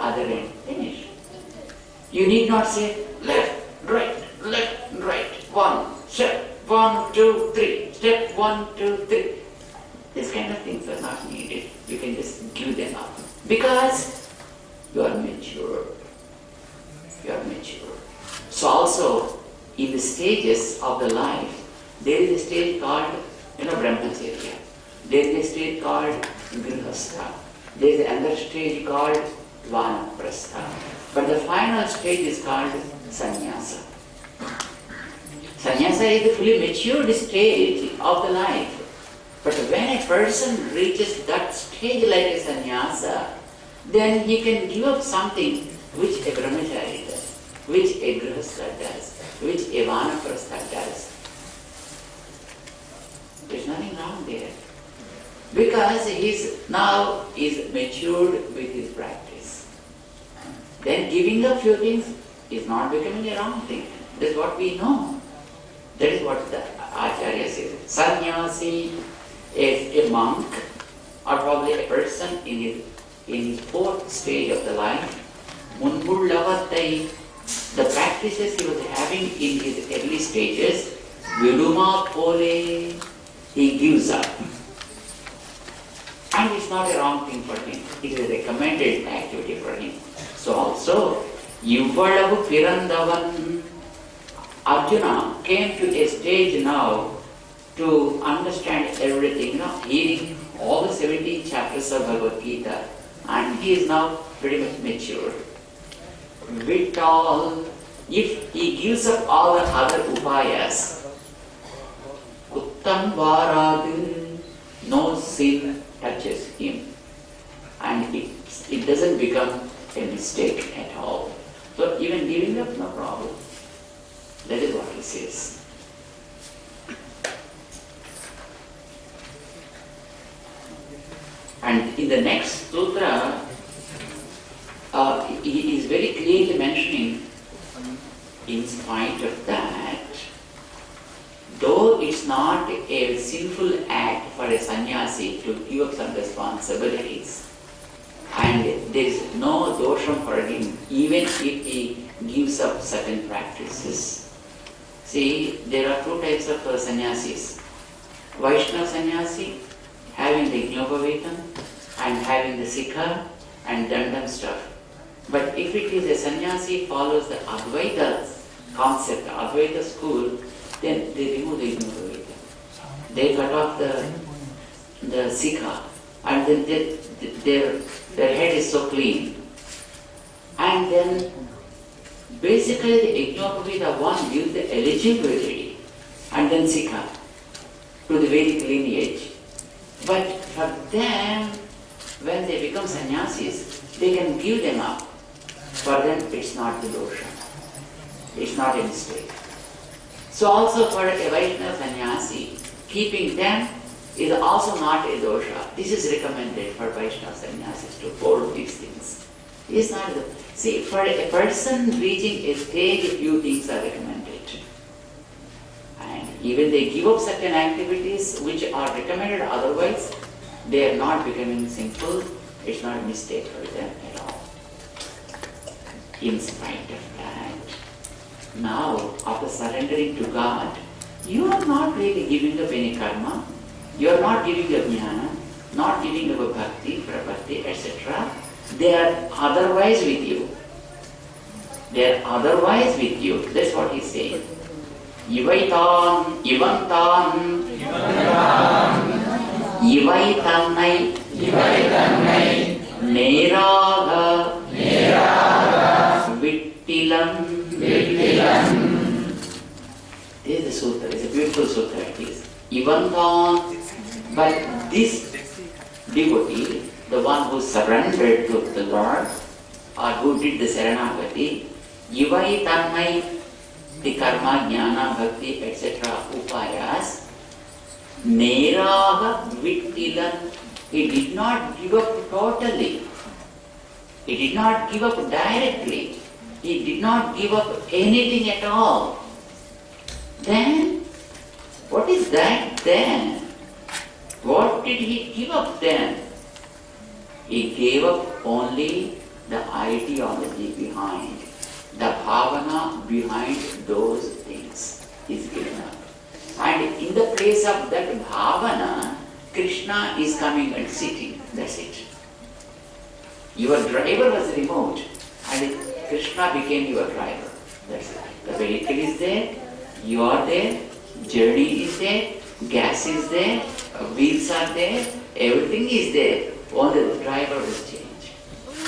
other end. Finish. You need not say left, right, 1, step 1, 2, 3, step 1, 2, 3. These kind of things are not needed. You can just give them up. Because you are mature. You are mature. So also, in the stages of the life, there is a stage called, Brahmacharya. There is a stage called Grihastha. There is another stage called Vanaprastha. But the final stage is called Sannyasa. Sannyasa is the fully matured stage of the life. But when a person reaches that stage like a sannyasa, then he can give up something which a brahmachari does, which a grihastha does, which a vanaprastha does. There's nothing wrong there. Because he now is matured with his practice. Then giving up few things is not becoming a wrong thing. That's what we know. That is what the Acharya says. Sannyasi is a monk, or probably a person in his fourth stage of the life. Munbullavatai, the practices he was having in his early stages, Viduma Pole, he gives up. And it's not a wrong thing for him. It is a recommended activity for him. So also, Yuvalavu Pirandavan, Arjuna came to a stage now to understand everything, hearing all the 17 chapters of Bhagavad Gita, and he is now pretty much mature. With all, if he gives up all the other upayas, Uttam Varad, no sin touches him, and it doesn't become a mistake at all. So even giving up, no problem. That is what he says. And in the next sutra, he is very clearly mentioning, in spite of that, though it's not a sinful act for a sannyasi to give up some responsibilities, and there is no dosham for him, even if he gives up certain practices. See, there are two types of sannyasis. Vaishnava sannyasi, having the Gnyopavetam and having the Sikha and Dandam stuff. But if it is a sannyasi follows the Advaita concept, Advaita school, then they remove the Gnyopavetam. They cut off the Sikha, and then their head is so clean. And then basically the Gnyopavetam one gives the eligibility, and then Sikha to the Vedic lineage. But for them, when they become sannyasis, they can give them up. For them, it's not the dosha. It's not a mistake. So also for a Vaishnava sannyasi, keeping them is also not a dosha. This is recommended for Vaishnava sannyasis to hold these things. It's not the, see, for a person reaching a stage, few things are recommended. And even they give up certain activities which are recommended otherwise, they are not becoming sinful. It's not a mistake for them at all. In spite of that, now after surrendering to God, you are not really giving up any karma. You are not giving up jnana, not giving up bhakti, prabhakti, etc. They are otherwise with you. They are otherwise with you. That's what he's saying. Ivaitan, Ivantan, Ivaitannai, Neraga, Vittilam. This is the sutra. It's a beautiful sutra. It is. Ivantan. But this devotee, the one who surrendered to the Lord, or who did the Saranagati, Ivaitannai, the karma, jnana, bhakti, etc. upayas, Neraga Vittilan, he did not give up totally. He did not give up directly. He did not give up anything at all. Then, what is that then? What did he give up then? He gave up only the ideology behind, the bhavana behind those things is given up. And in the place of that bhavana, Krishna is coming and sitting. That's it. Your driver was removed and Krishna became your driver. That's it. The vehicle is there, you are there, journey is there, gas is there, wheels are there, everything is there. Only the driver was changed.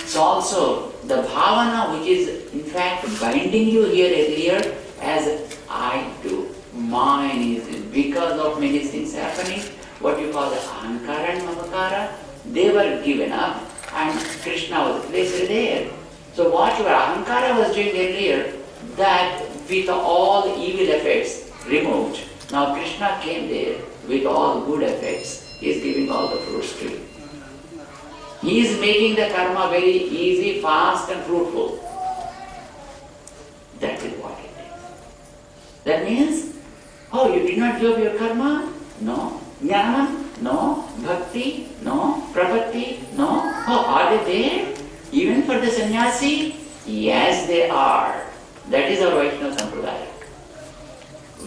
So also the bhavana which is in fact binding you here earlier as I do, mine is because of many things happening, what you call the ahankara and mamakara, they were given up and Krishna was placed there. So what your ahankara was doing earlier, that with all evil effects removed, now Krishna came there with all good effects. He is giving all the fruits to you. He is making the karma very easy, fast and fruitful. That is what it is. That means, oh, you did not give up your karma? No. Jnana? No. Bhakti? No. Prapatti? No. Oh, are they there? Even for the sannyasi? Yes, they are. That is our Vaishnava Sampradaya.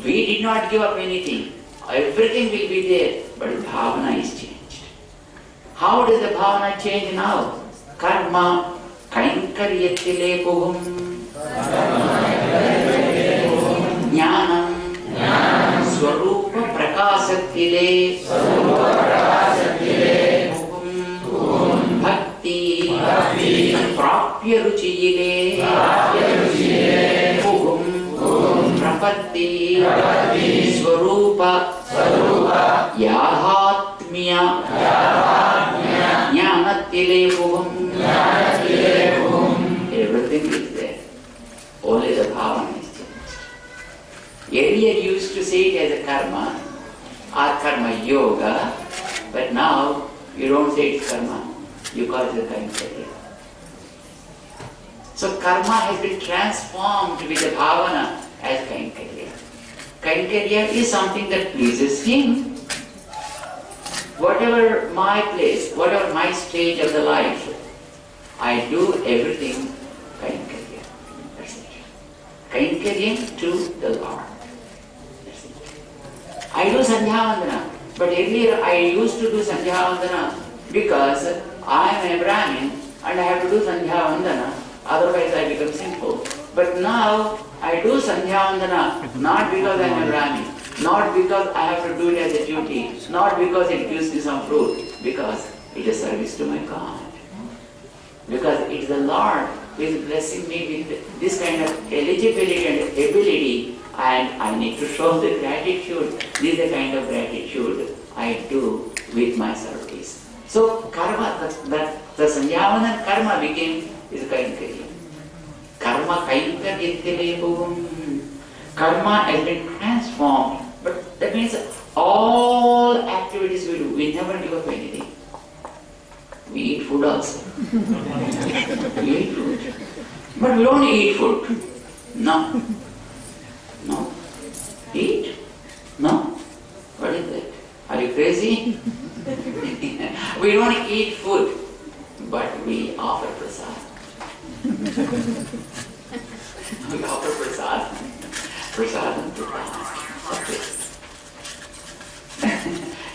We did not give up anything. Everything will be there, but bhavana is changed. How does the bhavana change now? Karma kainkaryatile puhum jnanam swarupa prakasatile puhum bhakti prapya ruchiyile puhum prapatti swarupa yahatmya jnanattile puhum. Everything is there. Only the bhavana is changed. Earlier you used to say it as a karma or karma yoga, but now you don't say it's karma, you call it a kainkarya. So karma has been transformed with the bhavana as kainkarya. Kainkarya is something that pleases him. Whatever my place, whatever my stage of the life, I do everything kainkarya. That's it. Kainkarya to the Lord. That's it. I do sandhyavandana, but earlier I used to do sandhyavandana because I am a Brahmin and I have to do sandhyavandana, otherwise I become sinful. But now I do sandhyavandana not because I am a Brahmin, not because I have to do it as a duty, not because it gives me some fruit, because it is service to my God. Because it is the Lord who is blessing me with this kind of eligibility and ability, and I need to show the gratitude. This is the kind of gratitude I do with my service. So karma, the sanyavana karma became is kainkarya. Karma kainkarya bhum. Karma has been transformed, but that means all activities we do, we never give up anything. We eat food also. We eat food. But we don't eat food. No. No. Eat? No. What is that? Are you crazy? We don't eat food, but we offer prasad. We offer prasad. Prasadam to God.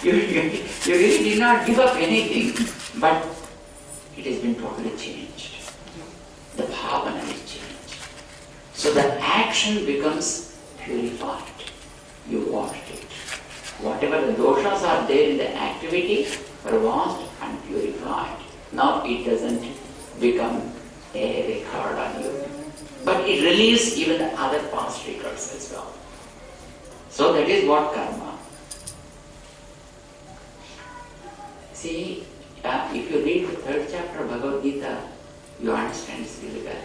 You really did not give up anything, but it has been totally changed. The bhavana is changed. So the action becomes purified. You washed it. Whatever the doshas are there in the activity are washed and purified. Now it doesn't become a record on you. But it relieves even the other past records as well. So that is what karma. See, if you read the 3rd chapter of Bhagavad Gita, you understand this really well.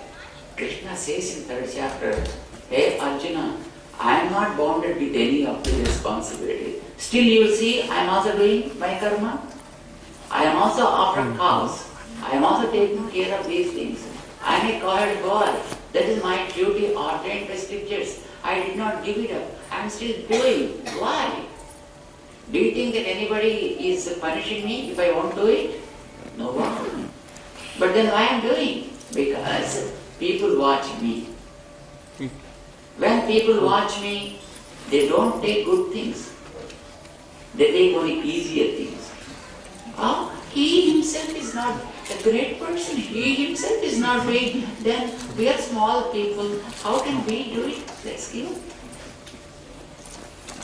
Krishna says in 3rd chapter, hey Arjuna, I am not bounded with any of the responsibility. Still you see, I am also doing my karma. I am also offering cows. I am also taking care of these things. I am a cohort boy. That is my duty ordained by scriptures. I did not give it up. I am still doing. Why? Do you think that anybody is punishing me if I won't do it? No one. But then why I am doing? Because people watch me. When people watch me, they don't take good things. They take only easier things. Oh, he himself is not a great person. He himself is not big. Then we are small people. How can we do it? Let's give up.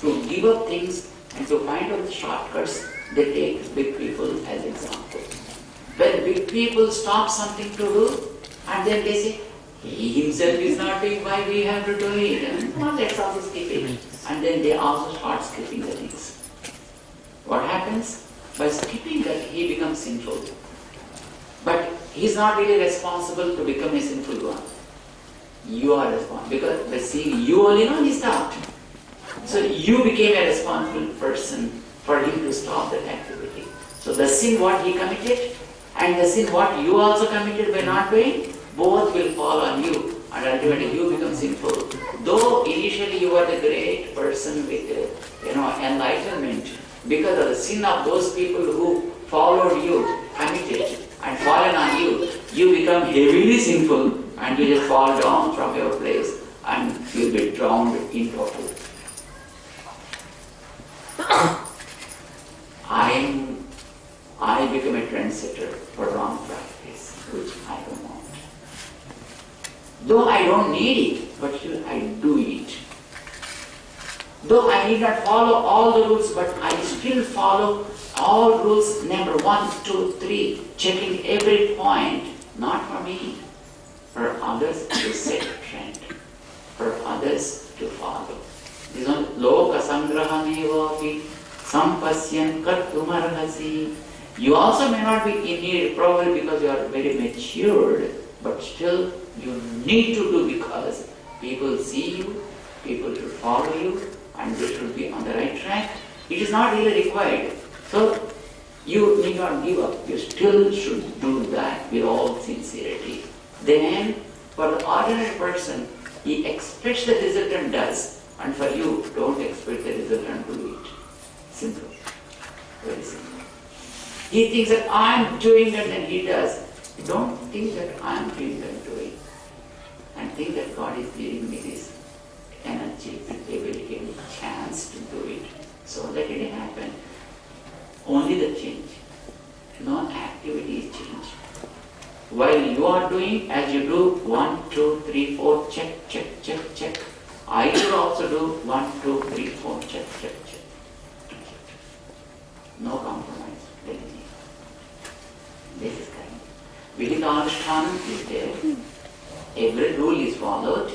To give up things and to find out the shortcuts, they take big people as example. When big people stop something to do, and then they say, he himself is not doing, why we have to do it? And well, let's also skip it. And then they also start skipping the things. What happens? By skipping that, he becomes sinful. But he's not really responsible to become a sinful one. You are responsible. Because by seeing you only know he stopped. So you became a responsible person for him to stop that activity. So the sin what he committed and the sin what you also committed by not doing, both will fall on you and ultimately you become sinful. Though initially you were the great person with enlightenment, because of the sin of those people who followed you, committed and fallen on you, you become heavily sinful and you just fall down from your place and you'll be drowned in total. I become a trendsetter for wrong practice, which I don't want. Though I don't need it, but still I do it. Though I need not follow all the rules, but I still follow all rules, number 1, 2, 3, checking every point, not for me, for others to set a trend, for others to follow. This one, loka sangrahamevapi sampasyan kartumarhasi. You also may not be in need, probably because you are very matured, but still you need to do because people see you, people should follow you, and they should be on the right track. It is not really required. So you need not give up. You still should do that with all sincerity. Then, for the ordinary person, he expects the result and does. And for you, don't expect the result and do it. Simple. Very simple. He thinks that I am doing that and he does. Don't think that I am doing and doing. And think that God is giving me this energy, ability, and chance to do it. So let it happen. Only the change. No activity is change. While you are doing, as you do 1, 2, 3, 4, check, check, check, check. I should also do 1, 2, 3, 4, check, check, check. No compromise. This is correct. Vidikanushthanam is there. Every rule is followed,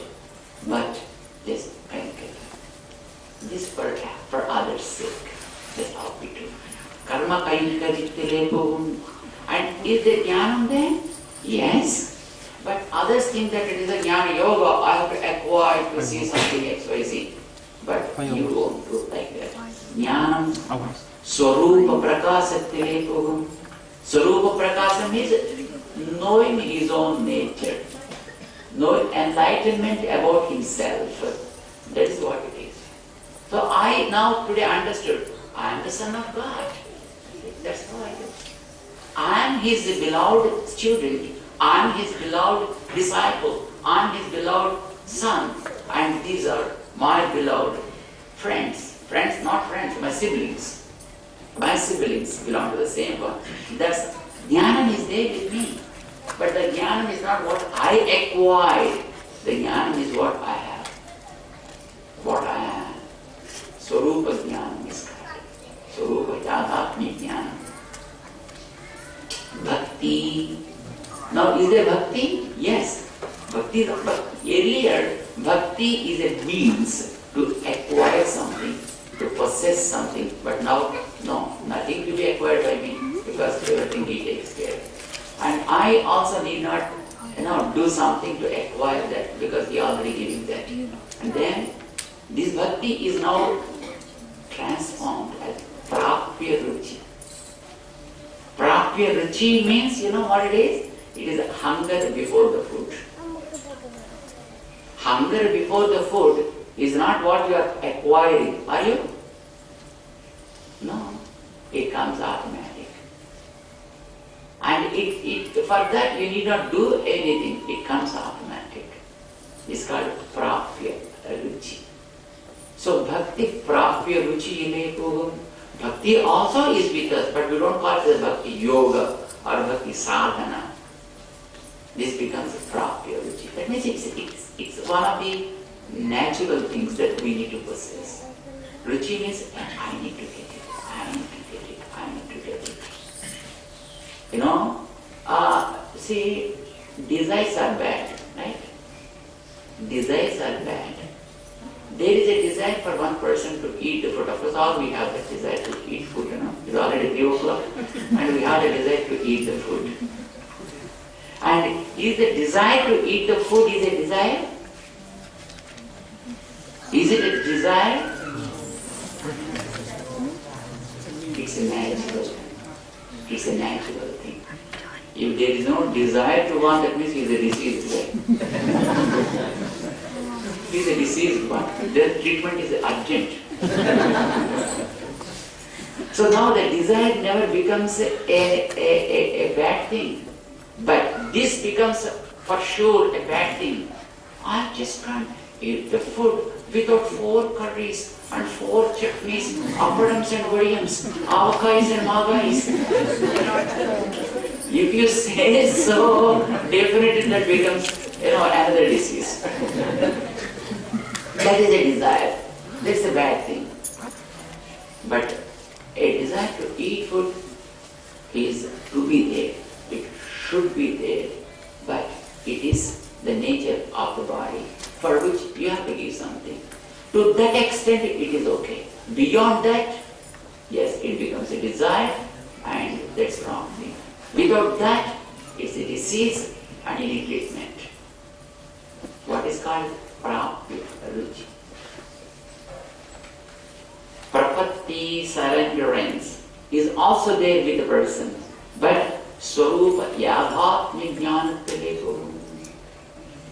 but just this for others' sake. That's how we do. Karma kainkarjittile. And is there jnanam then? Yes. But others think that it is a jnana yoga. I have to acquire to see something XYZ. But you won't do like that. Jnanam swarupa prakasattile. Swarupa prakasa means knowing his own nature. Knowing enlightenment about himself. That is what it is. So I now today understood, I am the son of God. That's how I do. I am his beloved student. I am his beloved disciple. I am his beloved son. And these are my beloved friends. Friends, not friends, my siblings. My siblings belong to the same one. That's jnanam is there with me. But the jnanam is not what I acquired. The jnanam is what I have. What I am. Swarupa jnanam is correct. Swarupa yathatmi jnanam. Bhakti. Now is there bhakti? Yes. Bhakti is earlier, bhakti is a means to acquire something, to possess something. But now, no, nothing to be acquired by me because everything he takes care. And I also need not do something to acquire that because he already giving that. And then this bhakti is now transformed as prapya ruchi. Prapya ruchi means, you know what it is? It is hunger before the food. Hunger before the food is not what you are acquiring, are you? No, it comes automatic. And for that you need not do anything, it comes automatic. It's called Prapya Ruchi. So Bhakti Prapya Ruchi Ileku. Bhakti also is with us, but we don't call it Bhakti Yoga or Bhakti Sadhana. This becomes Prapya Ruchi. That means it's one of the natural things that we need to possess. Ruchi means I need to get it, I need to get it, I need to get it. You know, see, desires are bad, right? Desires are bad. There is a desire for one person to eat the food. Of course, all we have that desire to eat food, you know. It's already 3 o'clock and we have a desire to eat the food. And is the desire to eat the food is a desire? Is it a desire? It's a natural thing. It's a natural thing. If there is no desire to want, that means he is a diseased guy. He is a diseased one. Their treatment is urgent. So now the desire never becomes a bad thing. But this becomes for sure a bad thing. I just can't eat the food without 4 curries and 4 chutneys, appadams and vadiyams, avakais and magais. If you say so, definitely that becomes, another disease. That is a desire. That's a bad thing. But a desire to eat food is to be there. It should be there. But it is the nature of the body for which you have to give something. To that extent it is okay. Beyond that, yes, it becomes a desire and that's wrong thing. Without that, it's a disease and any treatment. What is called Prapya Ruchi. Prapatti, surrenderance, is also there with the person. But Swarupa Yadhatmya Jnanattalepo.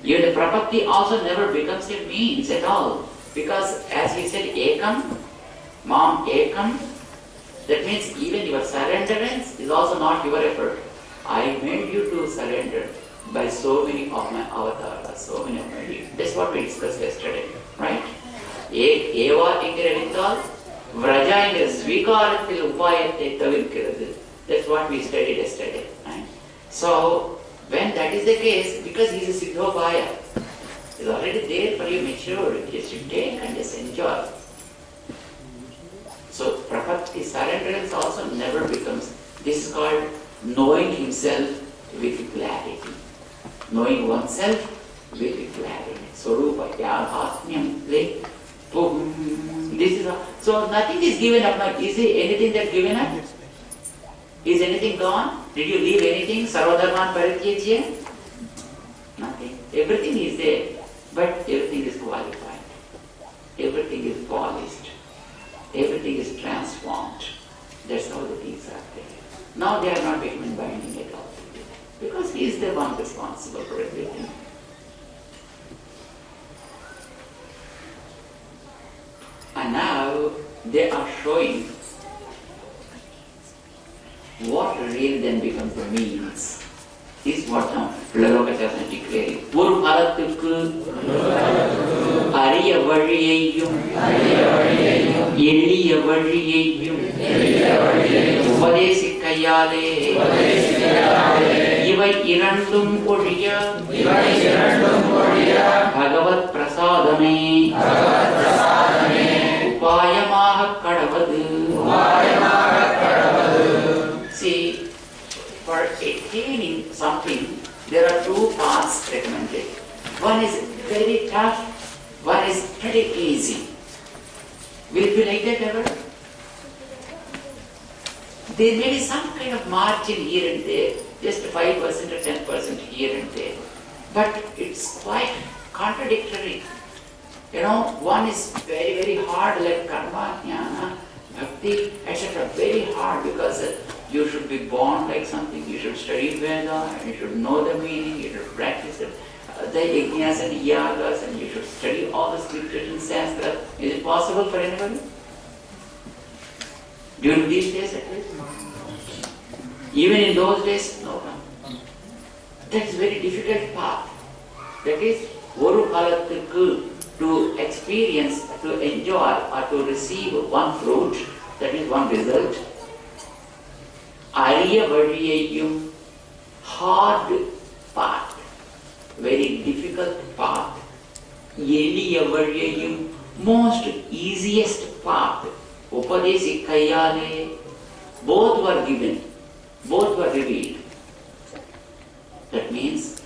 Even the Prapatti also never becomes a means at all. Because as he said, Ekam, Mam Ekam, that means even your surrenderance is also not your effort. I made you to surrender by so many of my avatars, so many of my deeds. That's what we discussed yesterday, right? Eva ingredintal, Vraja ingre Svikaratil Upayate Tavirkiradil. That's what we studied yesterday, right? So, when that is the case, because he is a Siddhopaya, he is already there for you mature, just you take and just enjoy. So, Prapatti, surrenderance also never becomes, this is called knowing himself with clarity. Knowing oneself with clarity. Swarupa, Yadhatmyam, this is all. So, nothing is given up. Is there anything that given up? Is anything gone? Did you leave anything? Sarvadharman Parityajya? Nothing. Everything is there. But everything is qualified. Everything is polished. Everything is transformed. That's how the things are there. Now they are not becoming binding at all. Because he is the one responsible for everything. And now they are showing what really then becomes the means. Is what now Lalokachasana declaring. Puruparathukku Ariya Variyayum Eliya Variyayum Upadesikkayale Ivai Irandum Kodiya Bhagavat Prasadame Upayamaha Kadavadu. See, for attaining something, there are 2 paths recommended. One is very tough, one is pretty easy. Will it be like that ever? There may be some kind of margin here and there, just 5% or 10% here and there. But it's quite contradictory. One is very, very hard like karma, jnana, bhakti, etc. Very hard because you should be born like something, you should study Veda, and you should know the meaning, you should practice it, the yajnas and yagas, and you should study all the scriptures and Sanskrit. Is it possible for anybody? During these days at least? Even in those days, no. That is very difficult path. That is, Oru Kalathukku, to experience, to enjoy or to receive one fruit, that is one result. Ariya Vadiyayum, hard path, very difficult path. Yeliya Vadiyayum, most easiest path. Upadesi Kayale, both were given, both were revealed. That means,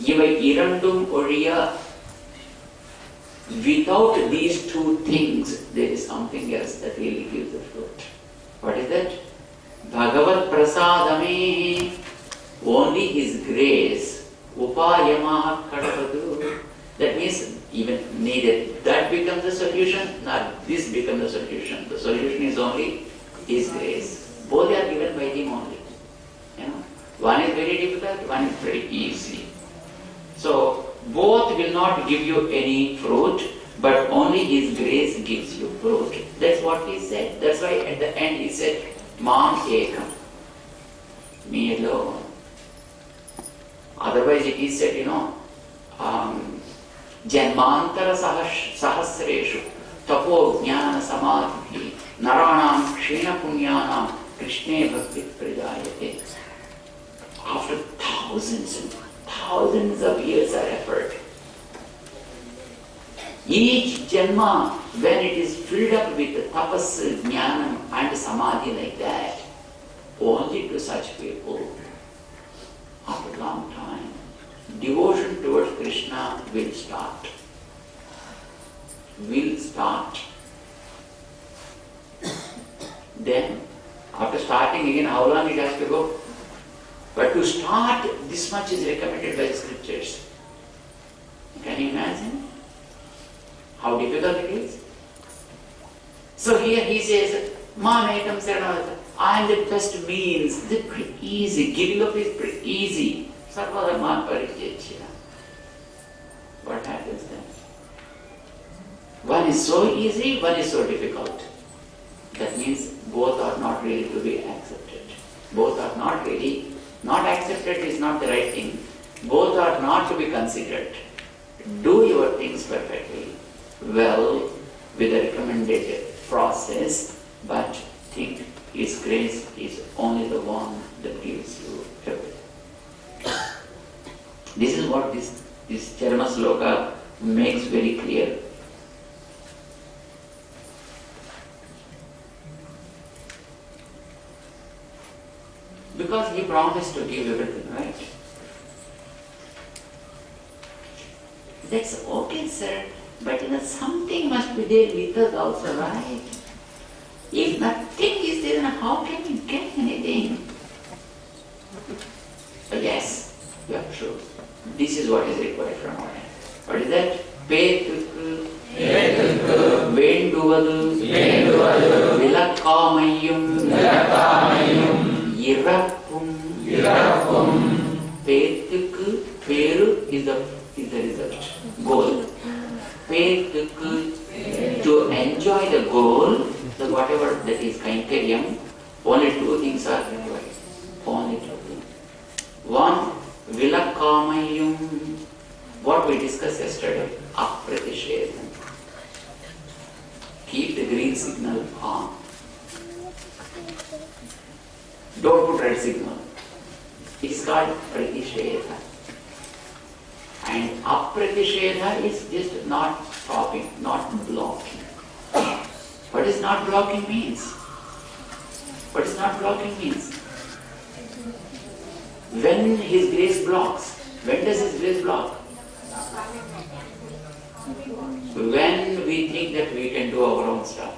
Iva Irandum Oriya, without these two things, there is something else that really gives the fruit. What is that? Bhagavat Prasadame, only His grace, Upayama Kadavadu. That means, even neither that becomes the solution, nor this becomes the solution. The solution is only His grace. Both are given by Him only. You know, one is very difficult, one is very easy. So, both will not give you any fruit, but only His grace gives you fruit. That's what He said. That's why at the end He said, Mam Ekam, me alone. Otherwise it is said, Janmantara Sahasreshu, Tapo Jnana Samadhi, Naranam Kshena Punyanam, Krishne Bhakti Pradayate. After thousands and thousands of years of effort, each Janma, when it is filled up with tapas, jnanam and samadhi like that, only to such people, after a long time, devotion towards Krishna will start. Then, after starting again, how long it has to go? But to start, this much is recommended by the scriptures. Can you imagine how difficult it is? So here he says, Mamekam Saranavata, I am the best means. This is pretty easy. Giving up is pretty easy. Sarvadharman Parijyachya. What happens then? One is so easy, one is so difficult. That means both are not really to be accepted. Both are not really. Not accepted is not the right thing. Both are not to be considered. Do your things perfectly, well, with the recommended process, but think His grace is only the one that gives you everything. This is what this Charama Sloka makes very clear. Because He promised to give everything, right? That's okay, sir, but something must be there with us also, right? If nothing is there, then how can we get anything? But yes, you are true. This is what is required from our end. What is that? Petukku, Venduvadu, Vilakkamayum, Irappum. Petukku, Peru is the result, goal. Petukku, to enjoy the goal, so whatever that is Kainkaryam, only two things are required. Only two things. One, Vilakkamayum, what we discussed yesterday, Apratishedam. Keep the green signal on. Don't put red signal. It is called Pratishedha. And Apratishedha is just not stopping, not blocking. What does not blocking means? What does not blocking means? When His grace blocks, when does His grace block? When we think that we can do our own stuff.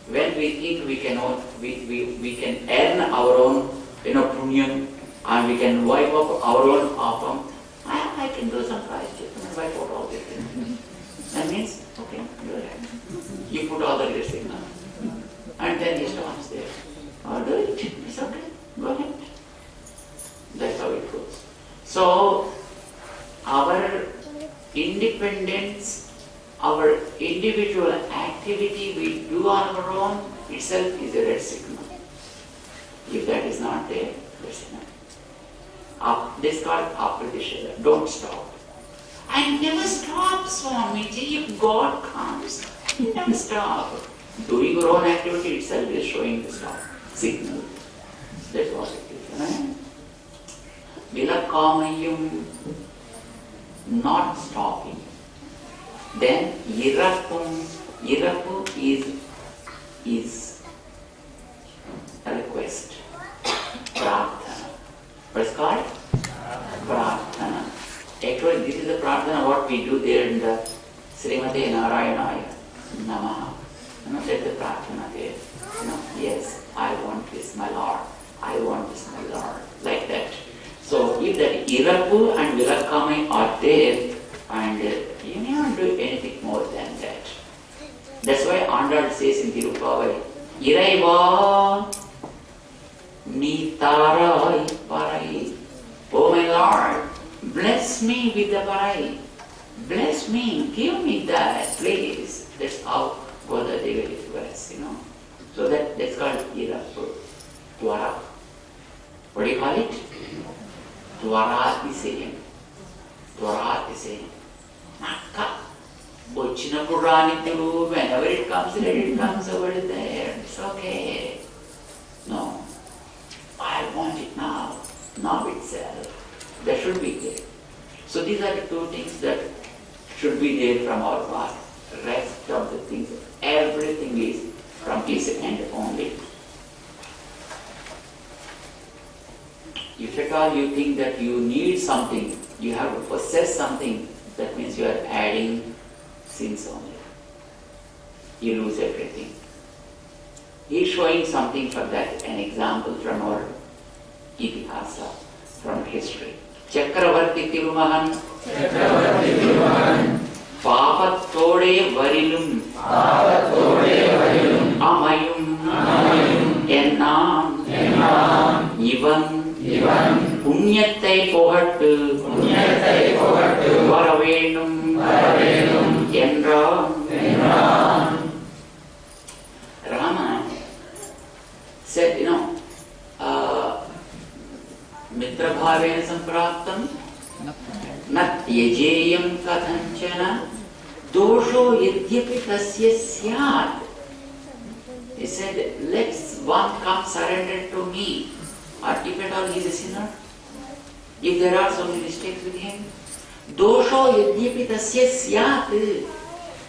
When we think we can earn our own punyam, and we can wipe up our own papam. I can do some prayashchitta and wipe out all these things. That means, okay, go ahead. You put all the red signal. And then He stops there. Oh, do it. It's okay. Go ahead. That's how it goes. So, our independence, our individual activity we do on our own itself is a red signal. If that is not there, that's enough. This is called apradishada. Don't stop. And never stop, Swamiji. If God comes, never stop. Doing your own activity itself is showing the stop signal. That's what it is. Right? Vilakamayum, not stopping. Then Irapum. Irapu is a request. Prarthana. What's it called? Prarthana. Actually, this is the prarthana what we do there in the Srimate Narayanaya Namaha. That's the prarthana there. Yes, I want this, my Lord. I want this, my Lord. Like that. So, if that Irapu and Vilakamai are there, and you may not do anything more than that. That's why Andal says in Tirupavai, Iraiva Nitarai Parai. Oh my Lord, bless me with the Parai. Bless me, give me that, please. That's how Goda Devi requests, So that's called Irapu. Dwara. What do you call it? Dwaratisayam. Dwaratisayam. Nakka. Whenever it comes, let it comes over there. It's okay. No. I want it now. Now itself. That should be there. So these are the two things that should be there from our part. Rest of the things, everything is from His end only. If at all you think that you need something, you have to possess something, that means you are adding sins only. You lose everything. He is showing something for that, an example from our itihasa, from history. Chakravarti Tirumahan Papattode Varilum Amayum Ennam Ivan Punyathai Pogattu Varavenum Endram. Rama said, Mitra Bhavena Sampraptam Nat Yajeyam Kathanchana Dosho Yadyapi Tasya Syat. He said, let one come surrender to me. Or if at all he is a sinner, if there are so many mistakes with him, Dosho Yadyapi Tasya Syat.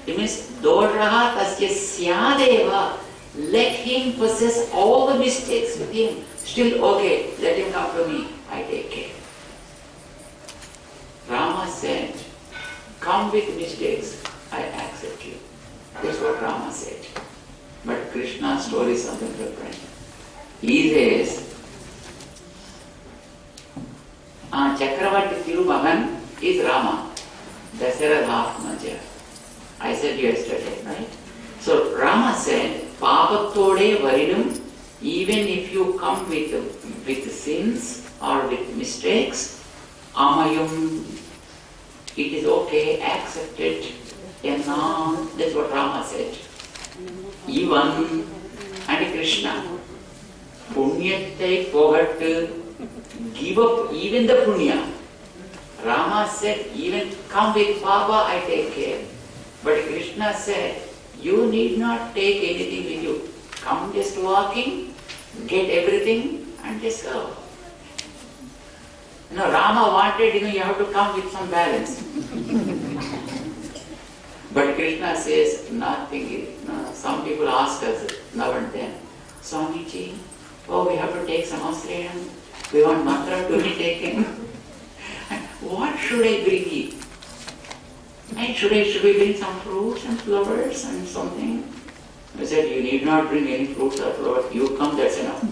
It means Doshaha Tasya Syadeva. Let him possess all the mistakes with him. Still okay, let him come to me. I take care. Rama said, come with mistakes, I accept you. That's what Rama said. But Krishna's story is something different. He says, Chakravarti Tirumagan is Rama. Dasharatha Atmaja. I said yesterday, right? So Rama said, Papattode Varinum, even if you come with sins or with mistakes, Amayum, it is okay, accept it. Ennam, that's what Rama said. Even and Krishna, Punyathai Pogattu, give up even the Punya. Rama said, even come with Papa, I take care. But Krishna said, you need not take anything with you. Come just walking, get everything and just go. Rama wanted, you have to come with some balance. But Krishna says, nothing. Some people ask us now and then, Swamiji, we have to take Samasrayam, we want mantra to be taken. What should I bring you? And should we bring some fruits and flowers and something? I said, you need not bring any fruits or flowers. You come, that's enough.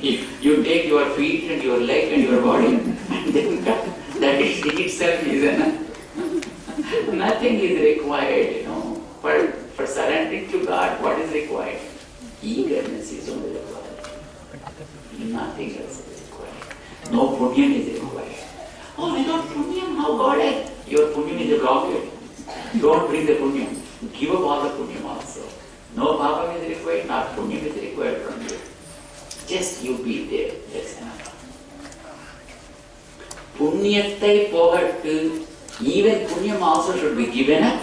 You take your feet and your leg and your body, and then that itself is enough. Nothing is required, For surrendering to God, what is required? Eagerness is only required. Nothing else is required. No punyam is required. Without punyam, how God has? Your punyam is a blockade. Don't bring the punyam. Give up all the punyam also. No bhava is required, not punyam is required from you. Just you be there. That's enough. Punyattai pogattu. Even punyam also should be given up.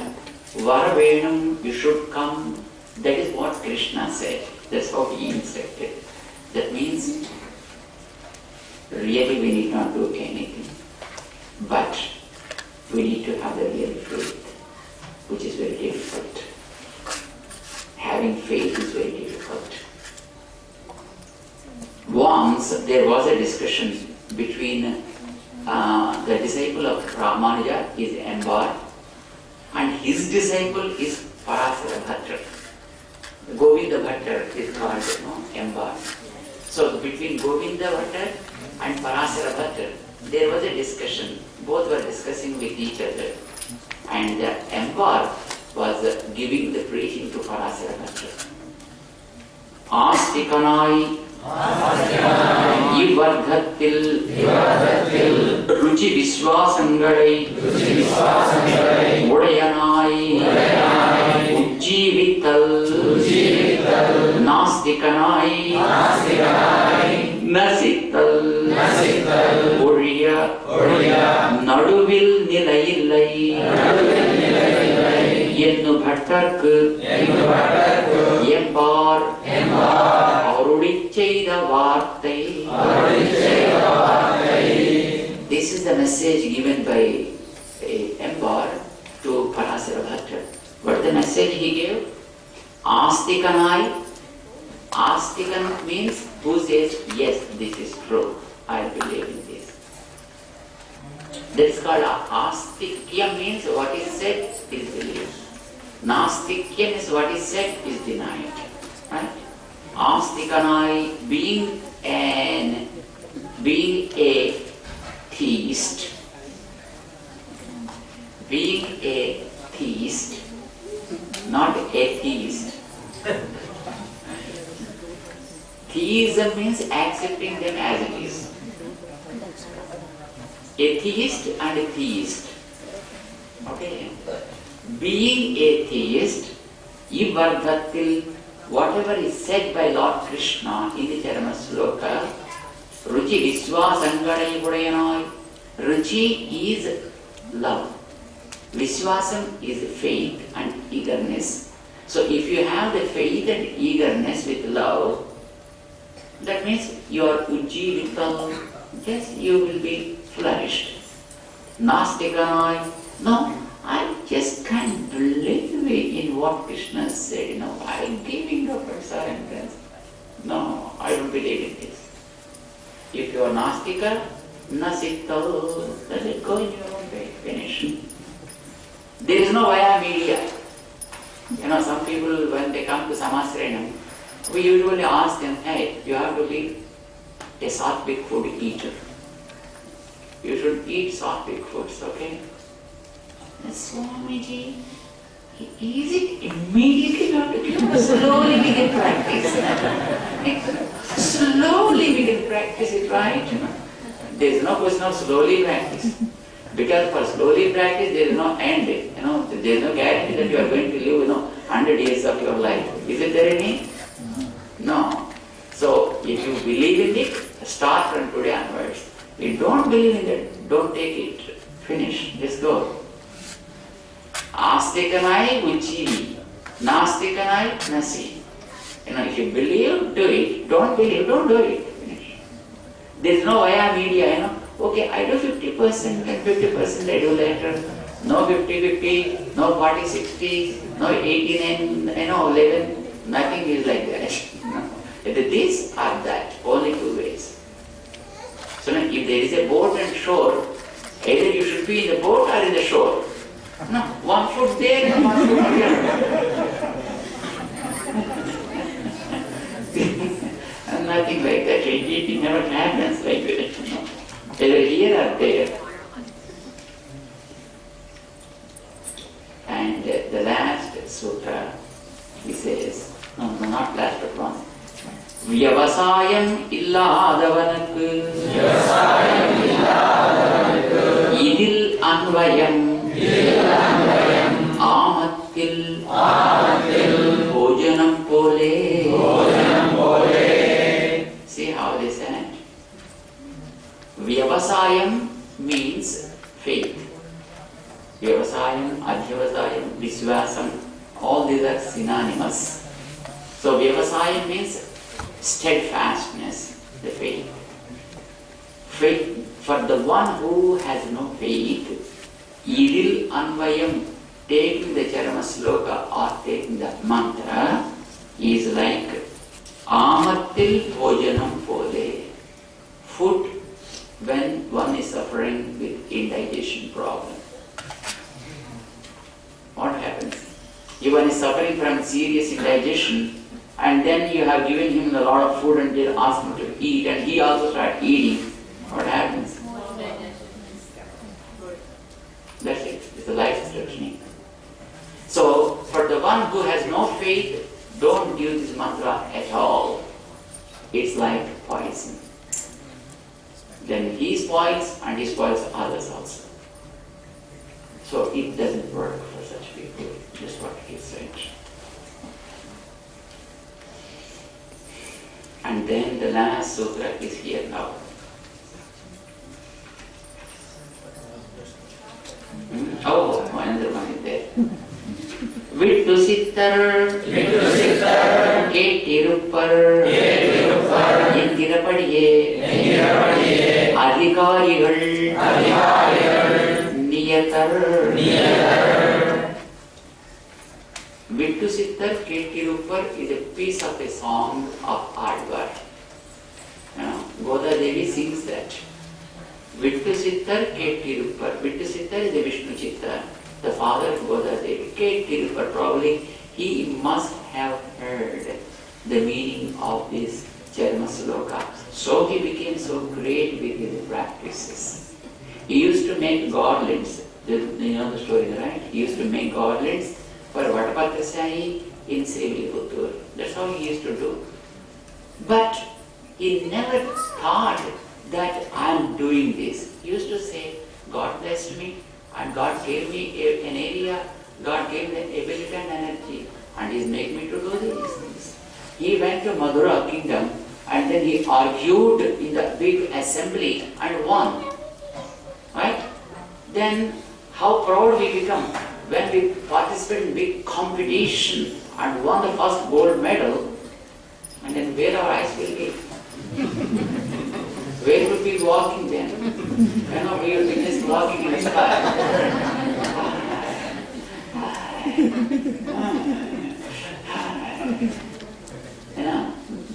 Varavenam, you should come. That is what Krishna said. That's how he instructed. That means really we need not do anything. But we need to have the real faith, which is very difficult. Having faith is very difficult. Once there was a discussion between the disciple of Ramanuja is Embar and his disciple is Parasara Bhatta. Govinda Bhatta is called Embar. So between Govinda Bhatta and Parasara Bhatta there was a discussion. Both were discussing with each other. And Embar was giving the preaching to Parasara Bhatta. Astikanai Ivardhatil Ruchi Viswasangarai Udayanai Ujjivital Nastikanai Nasital Uriya Naduvil Nilayillai Yennu Bhattarku Embar Arudicheida Vartai. This is the message given by Embar to Parasara Bhatta. What the message he gave? Astikanai. Astikan means who says, yes, this is true. I believe in this. That's called Astikya means what is said is believed. Nastikya means what is said is denied. Right? Astikanai being a theist. Being a theist, not atheist. Theism means accepting them as it is. Atheist and a theist. Okay? Being a theist, Ivardhatil, whatever is said by Lord Krishna in the Charama Sloka, Ruchi Viswasangarai Udayanai. Ruchi is love. Viswasam is faith and eagerness. So if you have the faith and eagerness with love, that means you are ujjivital. Yes, you will be flourished. Nastikanai. No, I just can't believe in what Krishna said. I'm giving up a sentence. No, I don't believe in this. If you are Nastika, Nasital, let it go in your own way. Finish. There is no via media. Some people, when they come to Samasranam, we usually ask them, hey, you have to be a sattvic food eater. You should eat sattvic foods, okay? Swamiji, is it immediately you have to give? Slowly we can practice. Slowly we can practice it, right? There is no question of slowly practice. Because for slowly practice there is no end. There is no guarantee that you are going to live 100 years of your life. Is it there any? No. So if you believe in it, start from today onwards. If you don't believe in it, don't take it. Finish. Let's go. Astikanai Uchi. Nastikanai Nasi. If you believe, do it. Don't believe, don't do it. Finish. There is no via media, Okay, I do 50% and 50% I do later. No 50-50, no 40-60, no 18 and 11. Nothing is like that. Either this or that. Only two ways. So now, if there is a boat and shore, either you should be in the boat or in the shore. No, one foot there and one foot here. And nothing like that. It never happens like that. Either here or there. And the last sutra, he says, no, not last but one. Vyavasayam illadavanakku idil anvayam amattil bhojanam pole. See, Vyavasayam means faith. Vyavasayam, Adhyavasayam, Viswasam, all these are synonymous. So Vyavasayam means steadfastness, the faith. Faith, for the one who has no faith, idil anvayam, taking the Charama Sloka or taking the mantra is like Amattil Bhojanam Pole, food when one is suffering with indigestion problem. What happens? If one is suffering from serious indigestion and then you have given him a lot of food and they ask him to eat and he also starts eating, what happens? That's it. It's a life threatening. So, for the one who has no faith, don't give this mantra at all. It's like poison. Then he spoils and he spoils others also. So it doesn't work for such people. Just what he said. And then the last sutra is here now. Oh, another one is there. Vittu Sittar Kettiruppar Indirapadiye Adhikarigal Niyatar Vittu Sittar Kettiruppar is a piece of a song of Advar. Goda Devi sings that. Vittu Sittar Kettiruppar. Vittu Sittar is a Vishnu Chitta, the father of Goda Devi. Kettiruppar, probably he must have heard the meaning of this Charama Sloka. So he became so great with his practices. He used to make garlands. You know the story, right? He used to make garlands for Vatapatrasai in Sriviliputtur. That's how he used to do. But he never thought that I am doing this. He used to say, God blessed me and God gave me an area, God gave me the ability and energy and He is making me to do these things. He went to Madura kingdom and then he argued in the big assembly and won. Right? Then how proud we become when we participate in big competition and won the first gold medal, and then where our eyes will be? Where would we be walking then? We will be just walking in the sky.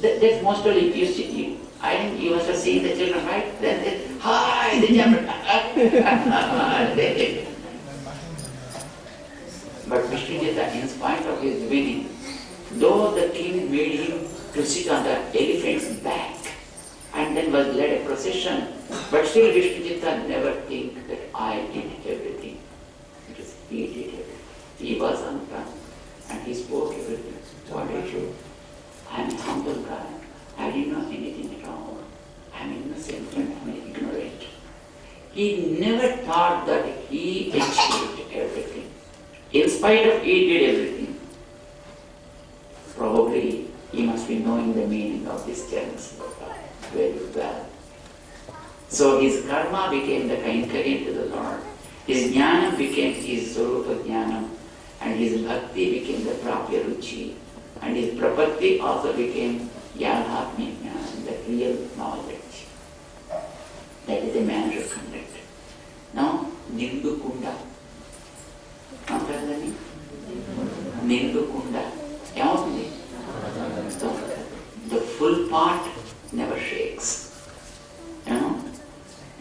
That's mostly you see. I think you must have seen the children, right? Then they, hi, they jump. But Vishnujitta, in spite of his winning, though the king made him to sit on the elephant's back and then was led a procession, but still Vishnujitta never think that I did everything. Because he did everything. He was on ground and he spoke everything. What I do? I am a humble guy. I didn't know anything at all. I am innocent and I am ignorant. He never thought that he achieved everything. In spite of he did everything. Probably he must be knowing the meaning of this Charama Sloka very well. So his karma became the kainkari to the Lord. His jnana became his swarupa jnanam, and his bhakti became the prapya ruchi, and his prapatti also became yadhatmya jnana, the real knowledge. That is the manner of conduct. Now, Nindu Kunda. Nindu Kunda. The full part never shakes.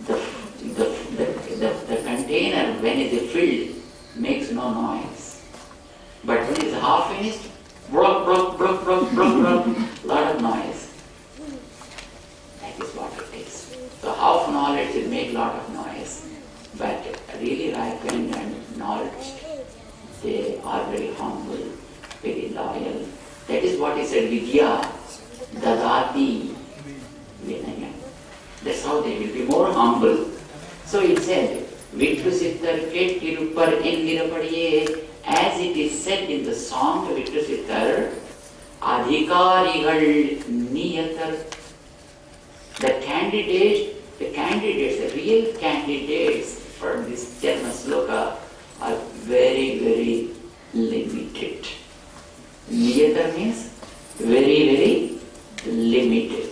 The container, when it is filled, makes no noise. But when it is half finished, lot of noise. That is what it is. So half knowledge will make lot of noise. But really ripened and knowledge, they are very humble, very loyal. That is what he said, Vidya, Dadati, Vinaya. That's how they will be more humble. So it said, Vittu Sittar Kettiruppar Endirapadiye, as it is said in the song of Vittu Sittar, Adhikarigal Niyatar, the candidate the candidates, the real candidates for this Charama Sloka are very, very limited. Niyata means very, very limited.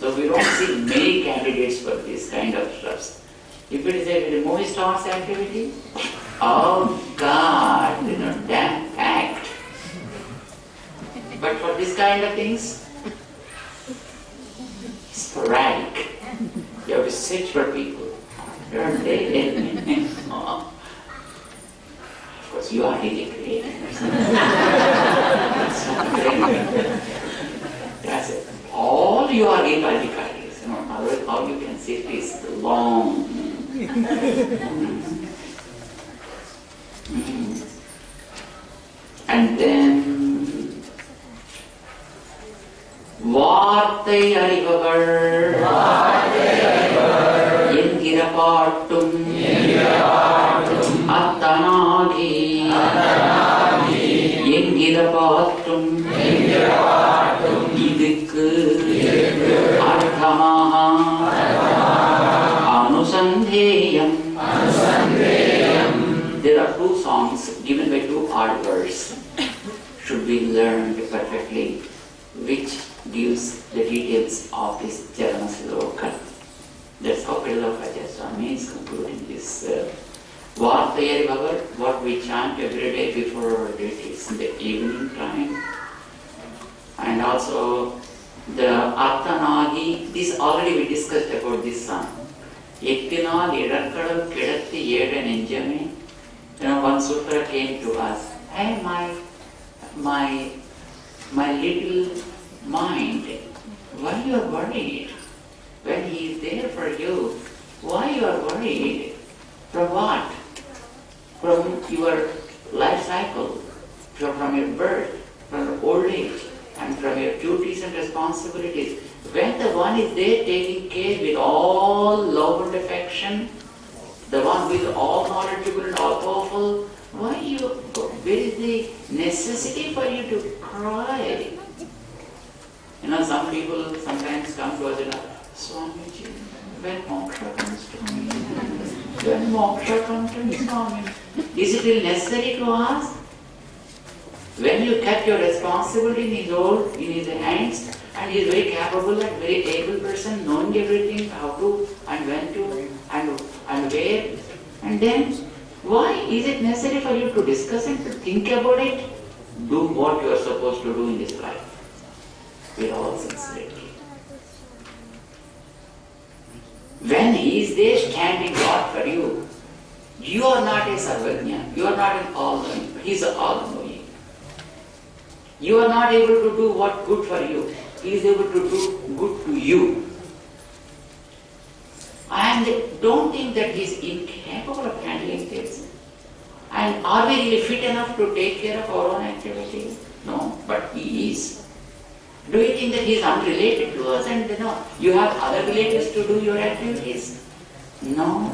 So we don't see many candidates for this kind of stuff. If it is a movie stars activity, oh God, damn packed. But for this kind of things, sporadic. You have to search for people. Don't they? Of course, you are really great. That's it. All you are invalidikaris. Otherwise, how you can sit is long. And then வார்த்தை அறிபவர் என்கிற பாட்டும் அத்தனாகி என்கிற பாட்டும் இதுக்கு அர்த்தமாக அனுசந்தேயம். There are two songs given by two odd words should be learned perfectly, which gives the details of this Charama Slokam. That's how Swamiji is concluding this. What we chant every day before it is in the evening time. And also the Arthanagi, this already we discussed about this song. Yettinal Idakkadal Kedatti Yeda Nenjame. One sutra came to us. Hey, my little mind, why you are worried? When he is there for you, why you are worried? From what? From your life cycle, from your birth, from your old age, and from your duties and responsibilities. When the one is there taking care with all love and affection, the one who is all knowledgeable and all powerful, where is the necessity for you to cry? Some people sometimes come to us and ask, Swamiji, when moksha comes to me? When moksha comes to me, Swami? Is it really necessary to ask? When you kept your responsibility in his hands, and he is very capable and very able person, knowing everything, how to and when to and where, and then why is it necessary for you to discuss and to think about it? Do what you are supposed to do in this life. With all sincerity. When he is there standing God for you, you are not a Sarvajna, you are not an all-knowing, he is all-knowing. You are not able to do what good for you, he is able to do good to you. And don't think that he is incapable of handling things. And are we really fit enough to take care of our own activities? No, but he is. Do you think that he is unrelated to us and you have other relatives to do your activities? No.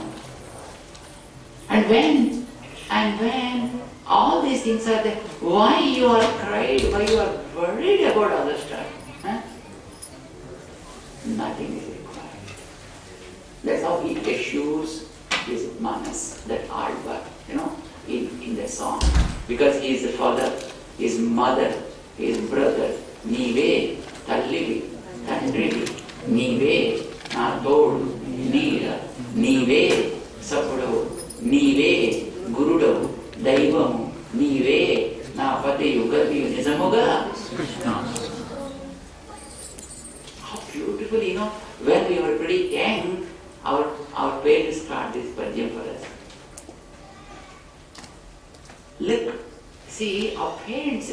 And when all these things are there, why you are cried, why you are worried about other stuff? Huh? Nothing is required. That's how he eschews his manas, that alva, in the song. Because he is the father, his mother, his brother. నీవే తల్లివి తండ్రివి నీవే నా తోడు నీడ నీవే సపుడవు నీవే గురుడవు దైవము నీవే నా పతియు గతియు నిజముగా. How beautiful, when we were pretty young, our parents taught this padyam for us. Look, see, our parents,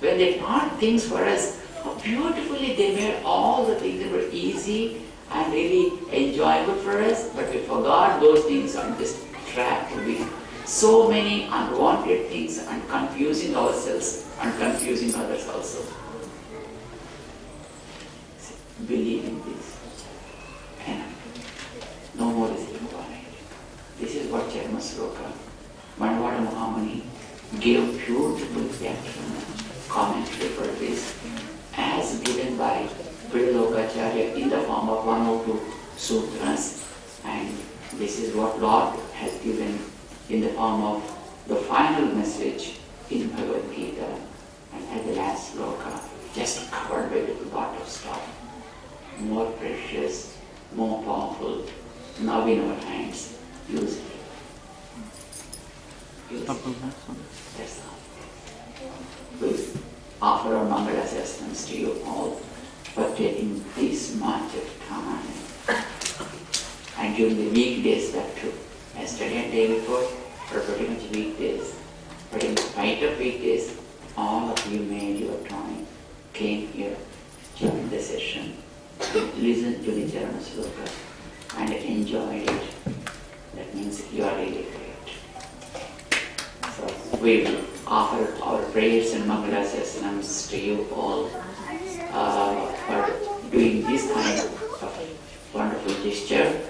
when they taught things for us, how beautifully they made all the things that were easy and really enjoyable for us, but we forgot those things and just trapped with so many unwanted things and confusing ourselves and confusing others also. Believe in this. And no more is required. This is what Charama Slokam, Manvada Mahamani gave beautiful commentary for this, as given by Prilokacharya in the form of 102 sutras, and this is what Lord has given in the form of the final message in Bhagavad Gita, and at the last sloka, just covered with a lot of stuff, more precious, more powerful, now in our hands. Use it. Use it. That's all. We offer our Mangala assessments to you all for taking this much of time. And during the weekdays that too. Yesterday and day before were pretty much weekdays. But in spite of weekdays, all of you made your time, came here, joined the session, listened to the Charama Slokam and enjoyed it. That means you are really great. So we will offer our prayers and Mangala Sasanams to you all for doing this kind of wonderful gesture.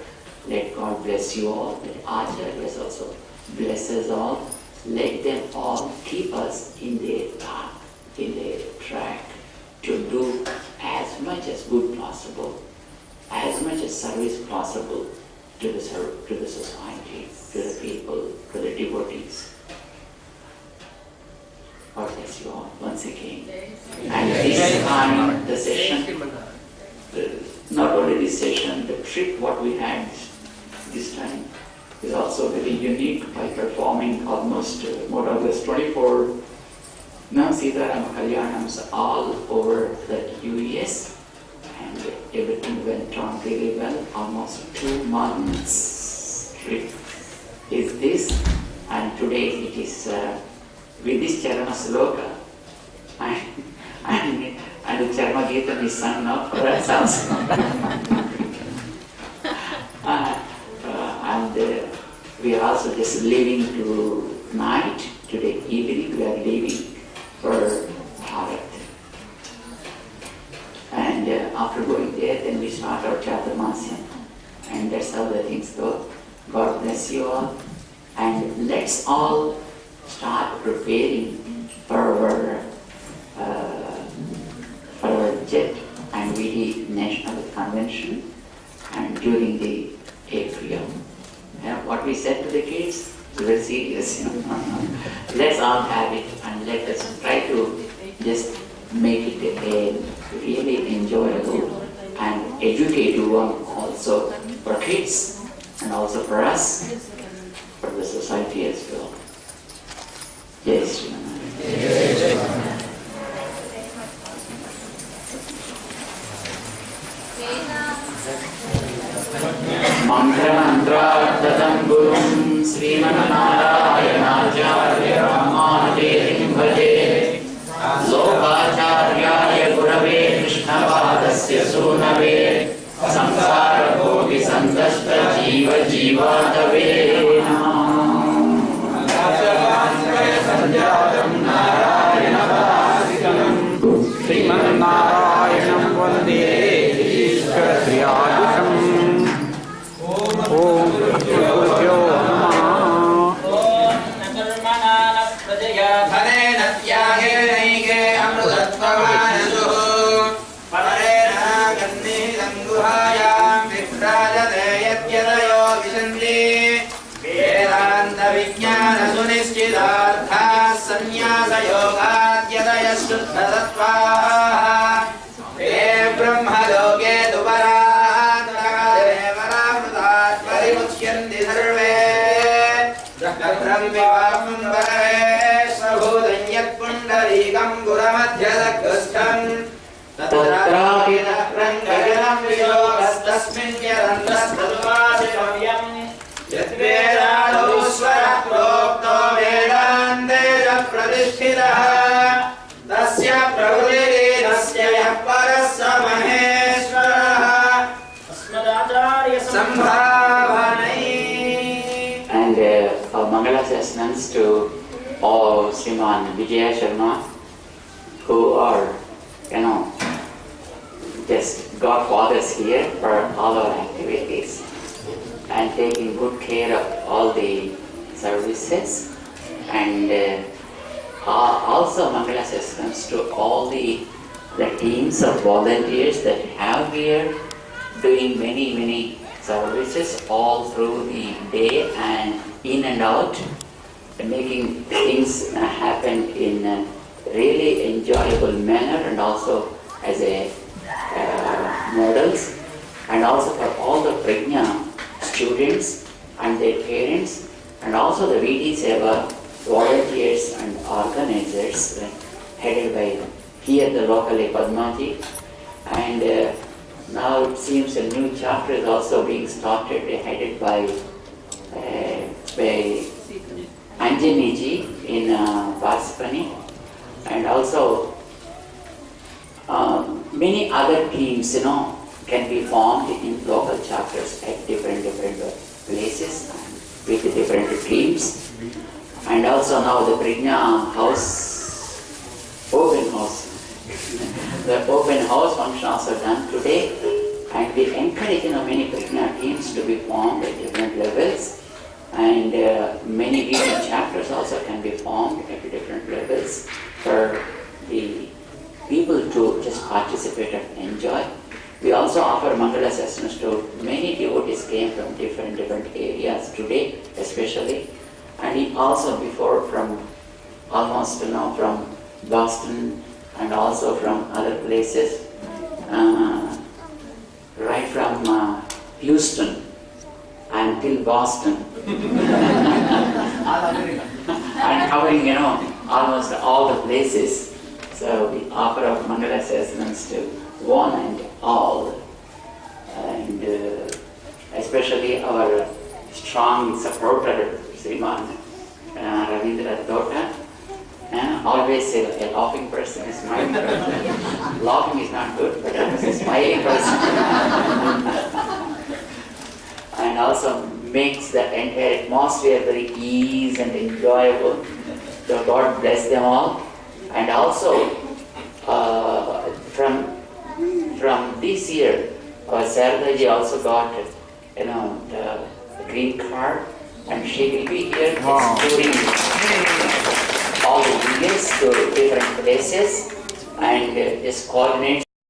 Let God bless you all. Let Acharyas also bless us all. Let them all keep us in their path, in their track, to do as much as good possible, as much as service possible to the society, to the people, to the devotees. God bless you all once again. And this time, the session, not only this session, the trip what we had this time is also very unique by performing almost more or less 24 Sitarama Kalyanams all over the US, and everything went on really well. Almost 2 months trip is this, and today it is with this Charama Sloka and the Charama Gita is sung now for us also. And we are also just leaving tonight, today evening we are leaving for Bharat. And after going there, then we start our Chaturmasya. And that's how the things go. God bless you all. And let's all start preparing for our JET and VD National Convention, and during the April. What we said to the kids is very serious. Let's all have it, and let us try to just make it a really enjoyable and educative one also for kids and also for us, for the society as well. Yes. Mantra-mantra-datam gurum Srimanarayana-acharya Ramanujatim bhaje Lokacharya Gurave Krishnavadasya Sunave Samsara-kopi santashta jiva jivatave Srimanarayanam Vande Ishvara Om Guru Namah. Nakarmana Pradaya Dhanena Tyage Amrutattvamanasu Parena Ganni Danguhayam Viprajate Yatyadayo Vishanti Vedanta Vijnana Sunischidartha Sannyasa Yoga Yadaya Shuddha Tattva Ve Brahma Loke Dubara And our Mangala Sasnams to all Sriman Jeeyar Sharma, who are, just godfathers here for all our activities and taking good care of all the services, and also Mangala Sasnams to all the teams of volunteers that we have here, doing many services all through the day and in and out, making things happen in a really enjoyable manner, and also as a models, and also for all the Prajna students and their parents, and also the VD Seva volunteers and organizers headed by here the locally Padmaji. And now it seems a new chapter is also being started, headed by Anjaniji in Vasipani, and also many other teams, can be formed in local chapters at different places with different teams. And also now the Prajna House, open house, the open house function also done today, and we encourage many Prajna teams to be formed at different levels, and many different chapters also can be formed at different levels for the people to just participate and enjoy. We also offer Mangala sessions to many devotees came from different areas today, especially, and also before from almost from Boston and also from other places, right from Houston until Boston, and covering almost all the places. So we offer our Mangala sessions to one and all, and especially our strong supporter, Sriman Ravindra Tota. Always a laughing person, a smiling person. Laughing is not good, but I was a smiling person. And also makes the entire atmosphere very easy and enjoyable. So God bless them all. And also from this year, Saradaji also got the green card, and she will be here exploring all the Indians to different places, and just coordinates